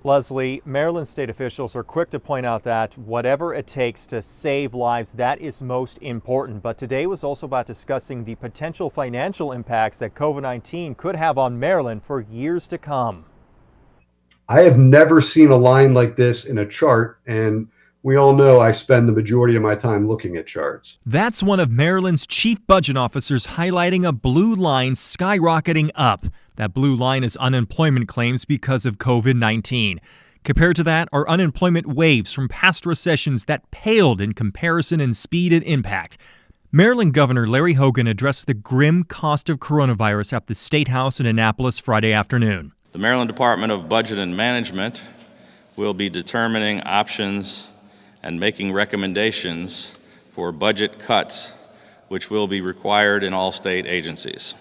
Leslie, Maryland state officials are quick to point out that whatever it takes to save lives, that is most important. But today was also about discussing the potential financial impacts that COVID-19 could have on Maryland for years to come. I have never seen a line like this in a chart, and we all know I spend the majority of my time looking at charts. That's one of Maryland's chief budget officers highlighting a blue line skyrocketing up. That blue line is unemployment claims because of COVID-19. Compared to that are unemployment waves from past recessions that paled in comparison in speed and impact. Maryland Governor Larry Hogan addressed the grim cost of coronavirus at the State House in Annapolis Friday afternoon. The Maryland Department of Budget and Management will be determining options and making recommendations for budget cuts, which will be required in all state agencies.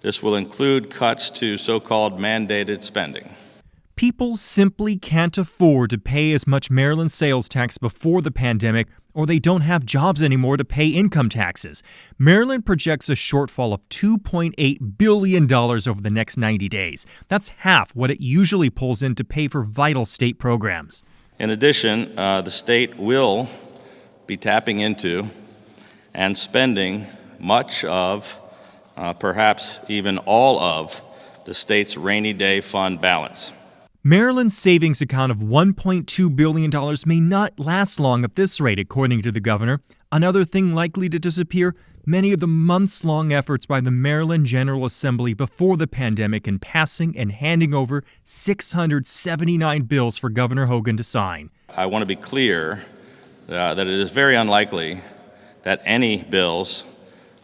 This will include cuts to so-called mandated spending. People simply can't afford to pay as much Maryland sales tax before the pandemic, or they don't have jobs anymore to pay income taxes. Maryland projects a shortfall of $2.8 billion over the next 90 days. That's half what it usually pulls in to pay for vital state programs. In addition, the state will be tapping into and spending much of, perhaps even all of, the state's rainy day fund balance. Maryland's savings account of $1.2 billion may not last long at this rate, according to the governor. Another thing likely to disappear, many of the months-long efforts by the Maryland General Assembly before the pandemic in passing and handing over 679 bills for Governor Hogan to sign. I want to be clear that it is very unlikely that any bills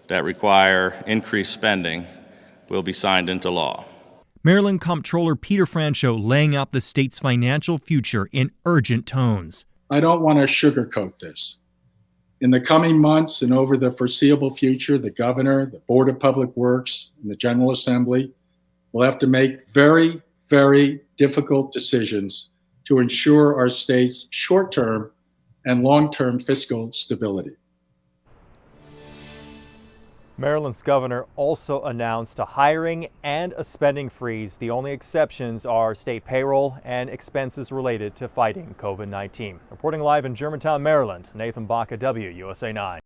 that require increased spending will be signed into law. Maryland Comptroller Peter Franchot laying out the state's financial future in urgent tones. I don't want to sugarcoat this. In the coming months and over the foreseeable future, the governor, the Board of Public Works, and the General Assembly will have to make very, very difficult decisions to ensure our state's short-term and long-term fiscal stability. Maryland's governor also announced a hiring and a spending freeze. The only exceptions are state payroll and expenses related to fighting COVID-19. Reporting live in Germantown, Maryland, Nathan Baca, WUSA 9.